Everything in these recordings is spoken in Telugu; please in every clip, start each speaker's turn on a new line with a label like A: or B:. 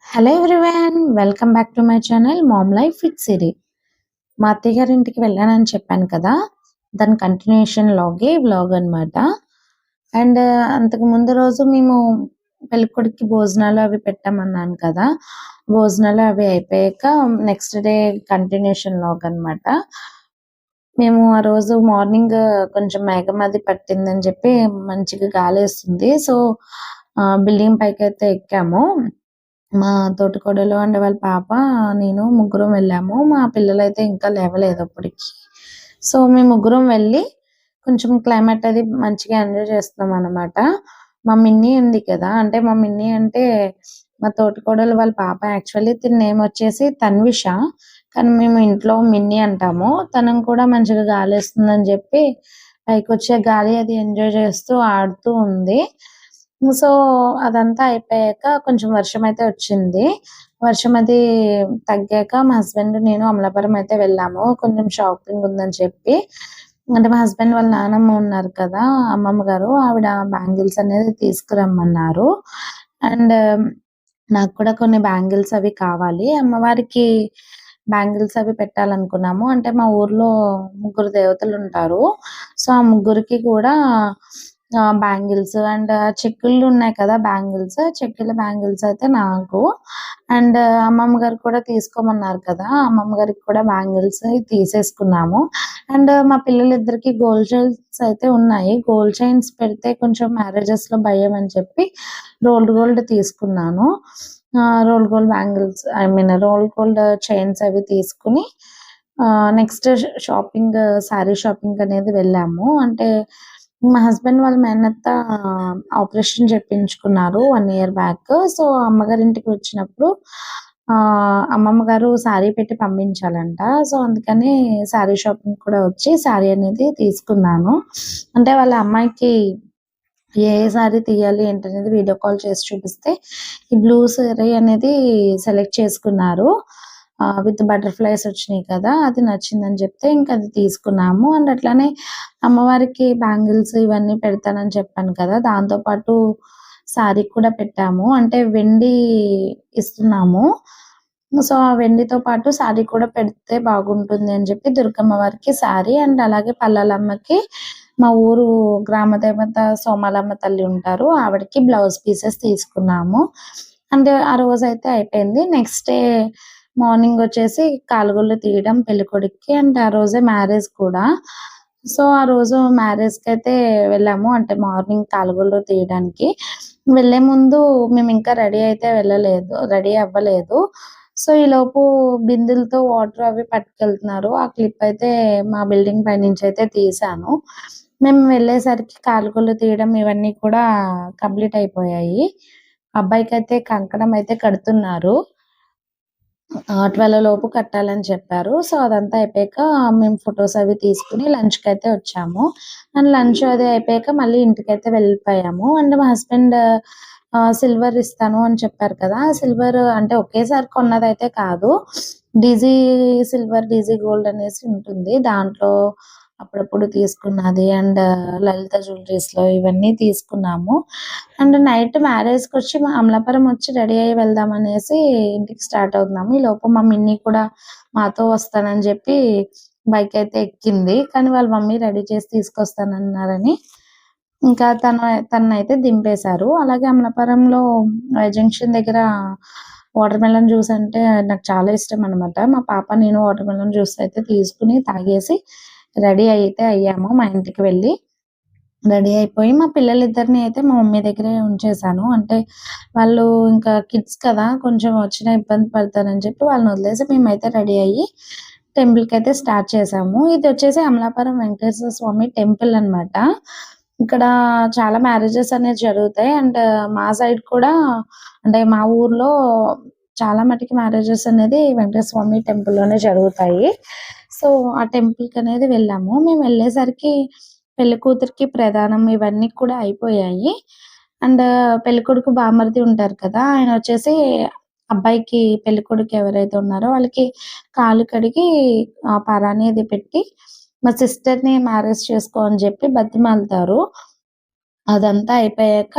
A: Hello everyone, welcome back to my channel mom life with Siri. మా అత్తయ్య గారి ఇంటికి వెళ్ళానని చెప్పాను కదా, దాని కంటిన్యూషన్ వ్లాగ్ అన్నమాట. అండ్ అంతకు ముందు రోజు మేము పెళ్ళికొడుక్కి భోజనాలు అవి పెట్టామన్నాను కదా, భోజనాలు అవి అయిపోయాక నెక్స్ట్ డే కంటిన్యూషన్ వ్లాగ్ అన్నమాట. మేము ఆ రోజు మార్నింగ్ కొంచెం మేఘం అది పట్టిందని చెప్పి మంచిగా గాలేస్తుంది. సో బిల్డింగ్ పైకైతే ఎక్కాము. మా తోటికోడలు అండ్ వాళ్ళ పాప, నేను ముగ్గురం వెళ్ళాము. మా పిల్లలైతే ఇంకా లేవలేదు అప్పటికి. సో మేము ముగ్గురం వెళ్ళి కొంచెం క్లైమేట్ అది మంచిగా ఎంజాయ్ చేస్తున్నాం అనమాట. మా మిన్నీ ఉంది కదా, అంటే మా మిన్నీ అంటే మా తోటికోడలు వాళ్ళ పాప. యాక్చువల్లీ తిన నేమ్ వచ్చేసి తన్విష, కానీ మేము ఇంట్లో మిన్నీ అంటాము. తనకు కూడా మంచిగా గాలి వేస్తుందని చెప్పి పైకి వచ్చే గాలి అది ఎంజాయ్ చేస్తూ ఆడుతూ ఉంది. సో అదంతా అయిపోయాక కొంచెం వర్షం అయితే వచ్చింది. వర్షం అది తగ్గాక మా హస్బెండ్ నేను అమలాపురం అయితే వెళ్ళాము, కొంచెం షాపింగ్ ఉందని చెప్పి. అంటే మా హస్బెండ్ వాళ్ళ నానమ్మ ఉన్నారు కదా, అమ్మమ్మ గారు, ఆవిడ బ్యాంగిల్స్ అనేది తీసుకురమ్మన్నారు. అండ్ నాకు కూడా కొన్ని బ్యాంగిల్స్ అవి కావాలి. అమ్మవారికి బ్యాంగిల్స్ అవి పెట్టాలనుకున్నాము. అంటే మా ఊర్లో ముగ్గురు దేవతలు ఉంటారు. సో ఆ ముగ్గురికి కూడా బ్యాంగిల్స్ అండ్ చెక్కులు ఉన్నాయి కదా, బ్యాంగిల్స్, చెక్కుల బ్యాంగిల్స్ అయితే నాకు. అండ్ అమ్మమ్మ గారు కూడా తీసుకోమన్నారు కదా, అమ్మమ్మ గారికి కూడా బ్యాంగిల్స్ తీసేసుకున్నాము. అండ్ మా పిల్లలిద్దరికి గోల్డ్ చైన్స్ అయితే ఉన్నాయి. గోల్డ్ చైన్స్ పెడితే కొంచెం మ్యారేజెస్ లో భయం అని చెప్పి గోల్డ్ తీసుకున్నాను. Roll gold bangles, roll gold chains అవి తీసుకుని నెక్స్ట్ షాపింగ్, శారీ షాపింగ్ అనేది వెళ్ళాము. అంటే మా హస్బెండ్ వాళ్ళ మేనత్త ఆపరేషన్ చేపించుకున్నారు 1 ఇయర్ బ్యాక్. సో అమ్మగారి ఇంటికి వచ్చినప్పుడు అమ్మమ్మ గారు శారీ పెట్టి పంపించాలంట. సో అందుకని శారీ షాపింగ్ కూడా వచ్చి శారీ అనేది తీసుకున్నాను. అంటే వాళ్ళ అమ్మాయికి ఏ శారీ తీయాలి ఏంటనేది వీడియో కాల్ చేసి చూపిస్తే ఈ బ్లూ శారీ అనేది సెలెక్ట్ చేసుకున్నారు. విత్ బటర్ఫ్లైస్ వచ్చినాయి కదా, అది నచ్చిందని చెప్తే ఇంకా అది తీసుకున్నాము. అండ్ అట్లానే అమ్మవారికి బ్యాంగిల్స్ ఇవన్నీ పెడతానని చెప్పాను కదా, దాంతో పాటు శారీ కూడా పెట్టాము. అంటే వెండి ఇస్తున్నాము. సో ఆ వెండితో పాటు శారీ కూడా పెడితే బాగుంటుంది అని చెప్పి దుర్గమ్మ వారికి శారీ, అండ్ అలాగే పల్లాలమ్మకి మా ఊరు గ్రామ దేవత సోమాలమ్మ తల్లి ఉంటారు, ఆవిడకి బ్లౌజ్ పీసెస్ తీసుకున్నాము. అంటే ఆ రోజు అయితే అయిపోయింది. నెక్స్ట్ డే మార్నింగ్ వచ్చేసి కాలుగొల్లు తీయడం పెళ్ళికొడుక్కి, అండ్ ఆ రోజే మ్యారేజ్ కూడా. సో ఆ రోజు మ్యారేజ్ కి అయితే వెళ్ళాము. అంటే మార్నింగ్ కాలుగొల్లు తీయడానికి వెళ్లే ముందు మేము ఇంకా రెడీ అవ్వలేదు. సో ఈలోపు బిందెలతో వాటర్ అవి పట్టుకెళ్తున్నారు. ఆ క్లిప్ అయితే మా బిల్డింగ్ పై నుంచి అయితే తీసాను. మేము వెళ్ళేసరికి కాలుగొల్లు తీయడం ఇవన్నీ కూడా కంప్లీట్ అయిపోయాయి. అబ్బాయికైతే కంకణం అయితే కడుతున్నారు. 12 లోపు కట్టాలని చెప్పారు. సో అదంతా అయిపోయాక మేము ఫొటోస్ అవి తీసుకుని లంచ్‌కి అయితే వచ్చాము. అండ్ లంచ్ అది అయిపోయాక మళ్ళీ ఇంటికైతే వెళ్ళిపోయాము. అండ్ మా హస్బెండ్ సిల్వర్ ఇస్తాను అని చెప్పారు కదా, సిల్వర్ అంటే ఒకేసారి కొన్నదైతే కాదు. డీజీ సిల్వర్, డీజీ గోల్డ్ అనేసి ఉంటుంది. దాంట్లో అప్పుడప్పుడు తీసుకున్నది. అండ్ లలిత జ్యువెల్లరీస్‌లో ఇవన్నీ తీసుకున్నాము. అండ్ నైట్ మ్యారేజ్‌కొచ్చి మా అమలాపురం వచ్చి రెడీ అయ్యి వెళ్దాం అనేసి ఇంటికి స్టార్ట్ అవుతున్నాము. ఈలోపు మా మిన్ని కూడా మాతో వస్తానని చెప్పి బైక్ అయితే ఎక్కింది. కానీ వాళ్ళ మమ్మీ రెడీ చేసి తీసుకొస్తానన్నారని ఇంకా తననైతే దింపేశారు. అలాగే అమలాపురంలో జంక్షన్ దగ్గర వాటర్ మెలన్ జ్యూస్ అంటే నాకు చాలా ఇష్టం అనమాట. మా పాప నేను వాటర్ మెలన్ జ్యూస్ అయితే తీసుకుని తాగేసి రెడీ అయితే అయ్యాము మా ఇంటికి వెళ్ళి. రెడీ అయిపోయి మా పిల్లలిద్దరిని అయితే మా మమ్మీ దగ్గరే ఉంచేసాను. అంటే వాళ్ళు ఇంకా కిడ్స్ కదా, కొంచెం వచ్చినా ఇబ్బంది పడతారని చెప్పి వాళ్ళని వదిలేసి మేమైతే రెడీ అయ్యి టెంపుల్‌కైతే స్టార్ట్ చేసాము. ఇది వచ్చేసి అమలాపురం వెంకటేశ్వర స్వామి టెంపుల్ అన్నమాట. ఇక్కడ చాలా మ్యారేజెస్ అనేవి జరుగుతాయి. అండ్ మా సైడ్ కూడా, అంటే మా ఊర్లో చాలా మటికి మ్యారేజెస్ అనేది వెంకటేశ్వర స్వామి టెంపుల్‌లోనే జరుగుతాయి. సో ఆ టెంపుల్‌కి అనేది వెళ్ళాము. మేము వెళ్ళేసరికి పెళ్ళికూతురికి ప్రదానం ఇవన్నీ కూడా అయిపోయాయి. అండ్ పెళ్ళికొడుకు బామర్ది ఉంటారు కదా, ఆయన వచ్చేసి అబ్బాయికి, పెళ్ళికొడుకు ఎవరైతే ఉన్నారో వాళ్ళకి కాళ్ళు కడిగి పారాణి అది పెట్టి మా సిస్టర్‌ని మ్యారేజ్ చేసుకో అని చెప్పి బతిమాలుతారు. అదంతా అయిపోయాక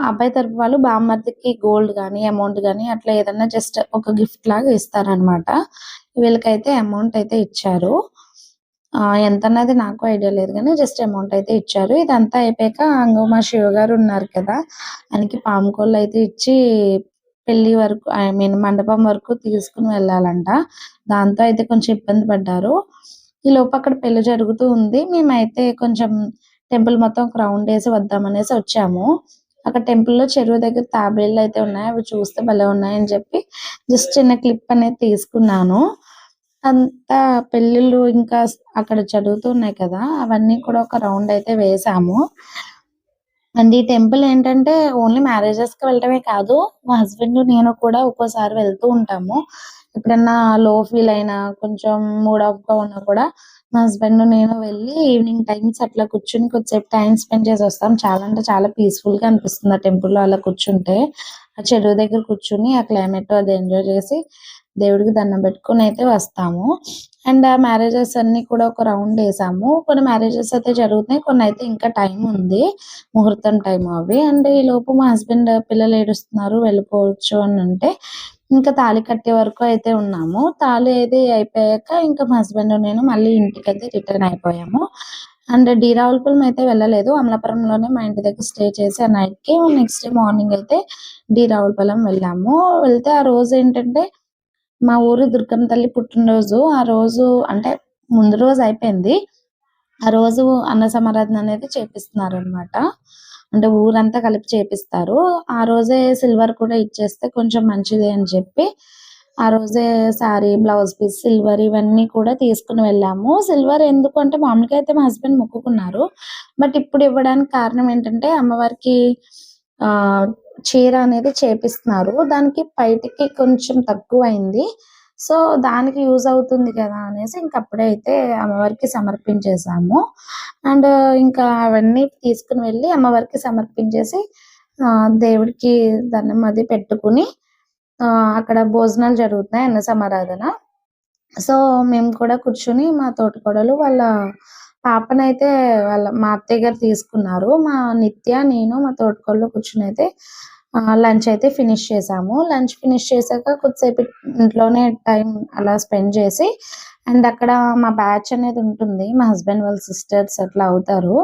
A: అబ్బాయి తరపు వాళ్ళు బామ్మర్దికి గోల్డ్ గాని, అమౌంట్ గాని అట్లా ఏదన్నా జస్ట్ ఒక గిఫ్ట్ లాగా ఇస్తారనమాట. వీళ్ళకైతే అమౌంట్ అయితే ఇచ్చారు. ఎంతన్నది నాకు ఐడియా లేదు గానీ జస్ట్ అమౌంట్ అయితే ఇచ్చారు. ఇదంతా అయిపోయాక ఇంగో మా శివగారు ఉన్నారు కదా! ఆయనకి పాముకోళ్ళయితే ఇచ్చి పెళ్లి వరకు ఐ మీన్ మండపం వరకు తీసుకొని వెళ్ళాలంట. దాంతో అయితే కొంచెం ఇబ్బంది పడ్డారు. ఈలోపు అక్కడ పెళ్లి జరుగుతూ ఉంది. మేమైతే కొంచెం టెంపుల్ మొత్తం ఒక రౌండేసి వద్దామనేసి వచ్చాము. అక్కడ టెంపుల్‌లో చెరువు దగ్గర తాబేళ్లయితే ఉన్నాయి. అవి చూస్తే భలే ఉన్నాయని చెప్పి జస్ట్ చిన్న క్లిప్ అనేది తీసుకున్నాను. అంతా పెళ్ళిళ్ళు ఇంకా అక్కడ జరుగుతున్నాయి కదా! అవన్నీ కూడా ఒక రౌండ్ అయితే వేసాము. అండ్ ఈ టెంపుల్ ఏంటంటే ఓన్లీ మ్యారేజెస్‌కి వెళ్ళడమే కాదు, మా హస్బెండ్ నేను కూడా ఒక్కోసారి వెళ్తూ ఉంటాము. ఎప్పుడన్నా లో ఫీల్ అయినా, కొంచెం మూడ్ ఆఫ్‌గా ఉన్నా కూడా మా హస్బెండ్ నేను వెళ్లి ఈవినింగ్ టైమ్స్ అట్లా కూర్చొని కొద్దిసేపు టైమ్ స్పెండ్ చేసొస్తాం. చాలా అంటే చాలా పీస్‌ఫుల్‌గా అనిపిస్తుంది ఆ టెంపుల్‌లో అలా కూర్చుంటే. ఆ చెరువు దగ్గర కూర్చొని ఆ క్లైమేట్ అది ఎంజాయ్ చేసి దేవుడికి దండం పెట్టుకొని అయితే వస్తాము. అండ్ ఆ మ్యారేజెస్ అన్నీ కూడా ఒక రౌండ్ ఏసాము. కొన్ని మ్యారేజెస్ అయితే జరుగుతున్నాయి. కొన్నయితే ఇంకా టైమ్ ఉంది. ముహూర్తం టైం అవి. అండ్ ఈలోపు మా హస్బెండ్ పిల్లలు ఏడుస్తున్నారు వెళ్ళిపోవచ్చు అనంటే, ఇంకా తాళి కట్టే వరకు అయితే ఉన్నాము. తాళి అది అయిపోయాక ఇంకా మా హస్బెండ్ నేను మళ్ళీ ఇంటికైతే రిటర్న్ అయిపోయాము. అండ్ రావులపాలెం అయితే వెళ్ళలేదు. అమలాపురంలోనే మా ఇంటి దగ్గర స్టే చేసి ఆ నైట్‌కి నెక్స్ట్ డే మార్నింగ్ అయితే రావులపాలెం వెళ్ళాము. వెళ్తే ఆ రోజేంటంటే మా ఊరు దుర్గమ్మ తల్లి పుట్టినరోజు. ఆ రోజు అంటే ముందు రోజు అయిపోయింది. ఆ రోజు అన్న సమారాధన అనేది చేపిస్తున్నారనమాట. అంటే ఊరంతా కలిపి చేపిస్తారు. ఆ రోజే సిల్వర్ కూడా ఇచ్చేస్తే కొంచెం మంచిది అని చెప్పి, ఆ రోజే సారీ, బ్లౌజ్ పీస్, సిల్వర్ ఇవన్నీ కూడా తీసుకొని వెళ్ళాము. సిల్వర్ ఎందుకు అంటే మామూలుగా అయితే మా హస్బెండ్ మొక్కుకున్నారు. బట్ ఇప్పుడు ఇవ్వడానికి కారణం ఏంటంటే అమ్మవారికి ఆహ్, చీర అనేది చేపిస్తున్నారు. దానికి పైటకి కొంచెం తక్కువైంది. సో, దానికి యూజ్ అవుతుంది కదా! అనేసి ఇంక అప్పుడే అయితే అమ్మవారికి సమర్పించేసాము. అండ్ ఇంకా అవన్నీ తీసుకొని వెళ్ళి అమ్మవారికి సమర్పించేసి దేవుడికి దండం అది పెట్టుకొని అక్కడ భోజనాలు జరుగుతున్నాయి. అన్న సమారాధన. సో, మేము కూడా కూర్చొని మా తోటికోడలు వాళ్ళ పాపనైతే మా అత్తయ్య గారు తీసుకున్నారు. మా నిత్య, నేను, మా తోటికోడలు కూర్చొనైతే లంచ్ అయితే ఫినిష్ చేసాము. లంచ్ ఫినిష్ చేశాక కొద్దిసేపు ఇంట్లోనే టైం అలా స్పెండ్ చేసి అండ్ అక్కడ మా బ్యాచ్ అనేది ఉంటుంది. మా హస్బెండ్ వాళ్ళ సిస్టర్స్ అట్లా అవుతారు.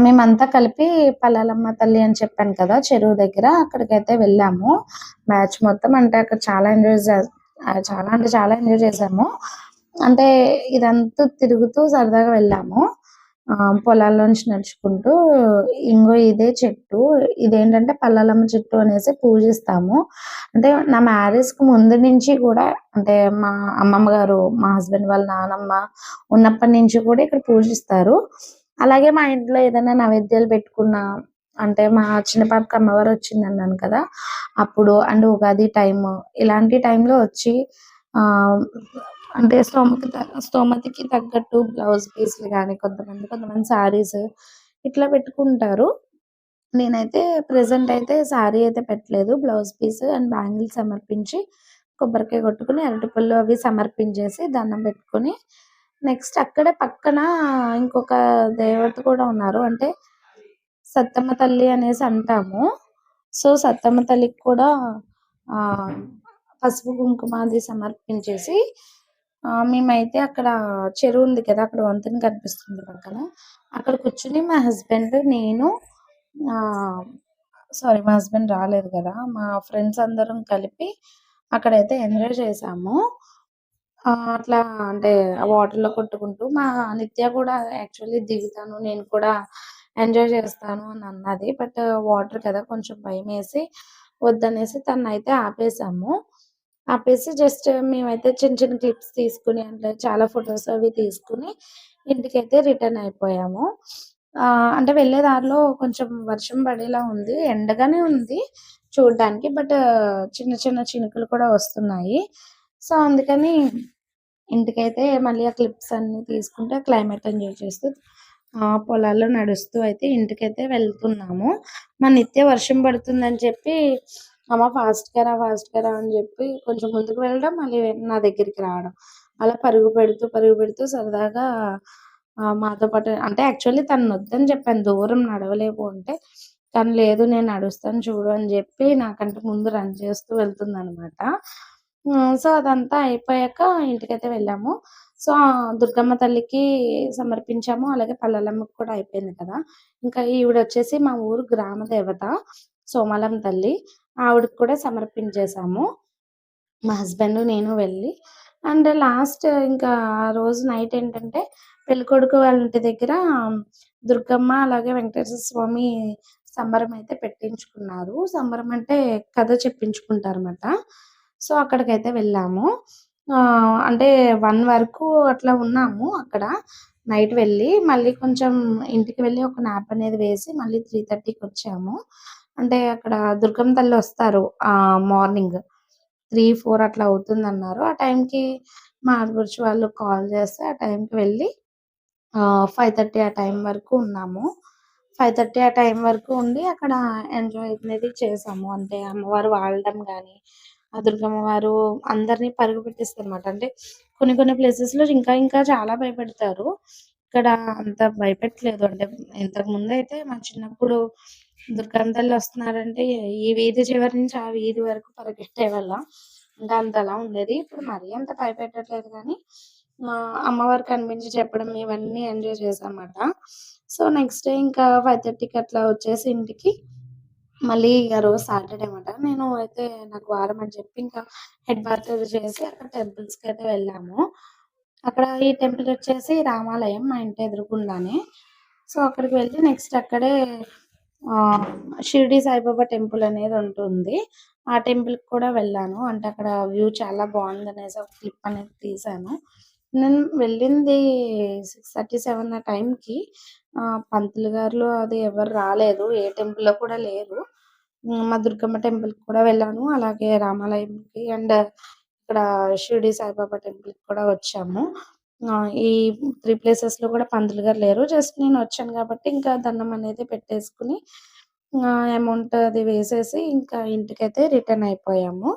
A: మేమంతా కలిపి పల్లాలమ్మ తల్లి అని చెప్పాను కదా! చెరువు దగ్గర అక్కడికైతే వెళ్ళాము. బ్యాచ్ మొత్తం అంటే అక్కడ చాలా అంటే చాలా ఎంజాయ్ చేశాము. అంటే ఇదంతా తిరుగుతూ సరదాగా వెళ్ళాము. పొలాల్లోంచి నడుచుకుంటూ ఇంగో ఇదే చెట్టు. ఇదేంటంటే పల్లాలమ్మ చెట్టు అనేసి పూజిస్తాము. అంటే నా మ్యారేజ్‌కి ముందు నుంచి కూడా అంటే మా అమ్మమ్మ గారు, మా హస్బెండ్ వాళ్ళ నానమ్మ ఉన్నప్పటి నుంచి కూడా ఇక్కడ పూజిస్తారు. అలాగే మా ఇంట్లో ఏదైనా నైవేద్యాలు పెట్టుకున్నా అంటే మా చిన్న పాపకి అమ్మవారు వచ్చిందన్నాను కదా! అప్పుడు అండ్ ఉగాది టైము ఇలాంటి టైంలో వచ్చి ఆహ్, అంటే స్తోమతకి తగ్గట్టు బ్లౌజ్ పీస్‌లు గాని కొంతమంది సారీస్ ఇట్లా పెట్టుకుంటారు. నేనైతే ప్రెజెంట్ అయితే సారీ అయితే పెట్టలేదు. బ్లౌజ్ పీస్ అండ్ బ్యాంగిల్స్ సమర్పించి, కొబ్బరికాయ కొట్టుకొని, అరటిపళ్ళు అవి సమర్పించేసి, దండం పెట్టుకొని, నెక్స్ట్ అక్కడే పక్కన ఇంకొక దేవత కూడా ఉన్నారు. అంటే సత్తమ్మ తల్లి అనేసి అంటాము. సో, సత్తమ్మ తల్లికి కూడా ఆహ్, పసుపు, కుంకుమ అది సమర్పించేసి మేమైతే అక్కడ చెరువు ఉంది కదా! అక్కడ వంతెన కనిపిస్తుంది పక్కన. అక్కడ కూర్చొని మా హస్బెండ్, నేను ఆహ్, సారీ మా హస్బెండ్ రాలేదు కదా! మా ఫ్రెండ్స్ అందరం కలిపి అక్కడైతే ఎంజాయ్ చేశాము. అట్లా అంటే వాటర్‌లో కొట్టుకుంటూ మా నిత్య కూడా యాక్చువల్లీ దిగుతాను, నేను కూడా ఎంజాయ్ చేస్తాను అని అన్నది. బట్ వాటర్ కదా! కొంచెం భయమేసి వద్దనేసి తననైతే ఆపేసాము. ఆపేసి జస్ట్ మేమైతే చిన్న చిన్న క్లిప్స్ తీసుకొని అంటే చాలా ఫోటోస్ అవి తీసుకొని ఇంటికైతే రిటర్న్ అయిపోయాము. అంటే వెళ్ళే దారిలో కొంచెం వర్షం పడేలా ఉంది. ఎండగానే ఉంది చూడ్డానికి. బట్ చిన్న చిన్న చినుకులు కూడా వస్తున్నాయి. సో, అందుకని ఇంటికైతే మళ్ళీ ఆ క్లిప్స్ అన్నీ తీసుకుంటే క్లైమేట్ ఎంజాయ్ చేస్తూ పొలాల్లో నడుస్తూ అయితే ఇంటికైతే వెళ్తున్నాము. మా నిత్య వర్షం పడుతుందని చెప్పి అమ్మ ఫాస్ట్‌గా రా అని చెప్పి కొంచెం ముందుకు వెళ్ళడం, మళ్ళీ నా దగ్గరికి రావడం. అలా పరుగు పెడుతూ సరదాగా మాతో పాటు అంటే యాక్చువల్లీ తననొద్దని చెప్పాను. దూరం నడవలేవు అంటే, కానీ లేదు నేను నడుస్తాను చూడు అని జెప్పి నాకంటే ముందు రన్ చేస్తూ వెళ్తుందనమాట. సో, అదంతా అయిపోయాక ఇంటికైతే వెళ్ళాము. సో, దుర్గమ్మ తల్లికి సమర్పించాము. అలాగే పల్లెలమ్మకి కూడా అయిపోయింది కదా! ఇంకా ఈవిడొచ్చేసి మా ఊరు గ్రామ దేవత సోమలమ్మ తల్లి. ఆవిడకి కూడా సమర్పించేసాము. మా హస్బెండ్, నేను వెళ్ళి అండ్ లాస్ట్ ఇంకా ఆ రోజు నైట్ ఏంటంటే పెళ్ళికొడుకు వాళ్ళ ఇంటి దగ్గర దుర్గమ్మ అలాగే వెంకటేశ్వర స్వామి సంబరం అయితే పెట్టించుకున్నారు. సంబరం అంటే కథ చెప్పించుకుంటారన్నమాట. సో, అక్కడికైతే వెళ్ళాము. అంటే 1 వరకు అట్లా ఉన్నాము అక్కడ. నైట్ వెళ్ళి మళ్ళీ కొంచెం ఇంటికి వెళ్ళి ఒక న్యాప్ అనేది వేసి మళ్ళీ 3:30కి వచ్చాము. అంటే అక్కడ దుర్గమ్మ తల్లొస్తారు మార్నింగ్. 3, 4 అట్లా అవుతుందన్నారు. ఆ టైంకి మా ఆడపడుచు వాళ్ళు కాల్ చేస్తే ఆ టైంకి వెళ్ళి 5:30 ఆ టైం వరకు ఉన్నాము. 5:30 ఆ టైం వరకు ఉండి అక్కడ ఎంజాయ్ అనేది చేసాము. అంటే అమ్మవారు వాలడం గాని, ఆ దుర్గమ్మ వారు అందరిని పరుగు పెట్టిస్తారన్నమాట. అంటే కొన్ని కొన్ని ప్లేసెస్‌లో ఇంకా ఇంకా చాలా భయపెడతారు. ఇక్కడ అంత భయపెట్టలేదు. అంటే ఇంతకుముందయితే మా చిన్నప్పుడు దుర్గమ్మ తల్లి వస్తున్నారంటే ఈ వీధి చివరి నుంచి ఆ వీధి వరకు పరిగెట్టేవాళ్ళం. ఇంకా అంతలా ఉండేది. ఇప్పుడు మరీ అంత భయపెట్టట్లేదు గానీ అమ్మవారు కనిపించి చెప్పడం ఇవన్నీ ఎంజాయ్ చేశామాట. సో, నెక్స్ట్ డే ఇంకా 5:30కి అట్లా వచ్చేసి ఇంటికి మళ్ళీ ఆ రోజు సాటర్‌డే మాట. నేను అయితే నాకు వారం అని చెప్పి ఇంకా హెడ్ బాత్ అది చేసి అక్కడ టెంపుల్స్‌కైతే వెళ్ళాము. అక్కడ ఈ టెంపుల్ వచ్చేసి రామాలయం మా ఇంటి ఎదురుగుండానే. సో, అక్కడికి వెళ్ళి నెక్స్ట్ అక్కడే ఆహ్, షిరిడి సాయిబాబా టెంపుల్ అనేది ఉంటుంది. ఆ టెంపుల్‌కి కూడా వెళ్ళాను. అంటే అక్కడ వ్యూ చాలా బావుందనేసి ఒక క్లిప్ అనేది తీశాను. నేను వెళ్ళింది 6:30, 7 ఆ టైంకి పంతులు గారులు అది ఎవరు రాలేదు. ఏ టెంపుల్‌లో కూడా లేరు. మా దుర్గమ్మ టెంపుల్‌కి కూడా వెళ్ళాను. అలాగే రామాలయంకి అండ్ ఇక్కడ షిరిడి సాయిబాబా టెంపుల్‌కి కూడా వచ్చాము. ఈ 3 ప్లేసెస్‌లో కూడా పంతులు గారు లేరు. జస్ట్ నేనొచ్చాను కాబట్టి ఇంకా దండం అనేది పెట్టేసుకొని అమౌంట్ అది వేసేసి ఇంకా ఇంటికైతే రిటర్న్ అయిపోయాము.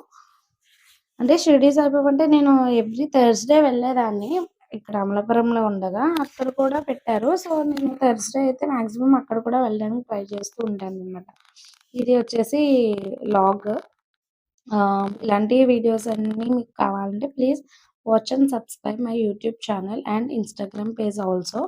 A: అంటే షిరిడి సాయిబాబా అంటే నేను ఎవ్రీ థర్స్‌డే వెళ్ళేదాన్ని. ఇక్కడ అమలాపురంలో ఉండగా. అక్కడ కూడా పెట్టారు. సో, నేను థర్స్‌డే అయితే మాక్సిమం అక్కడ కూడా వెళ్ళడానికి ట్రై చేస్తూ ఉంటాననమాట. ఇది వచ్చేసి లాగ్. ఇలాంటి వీడియోస్ అన్నీ మీకు కావాలంటే please watch and subscribe my YouTube channel and Instagram page also.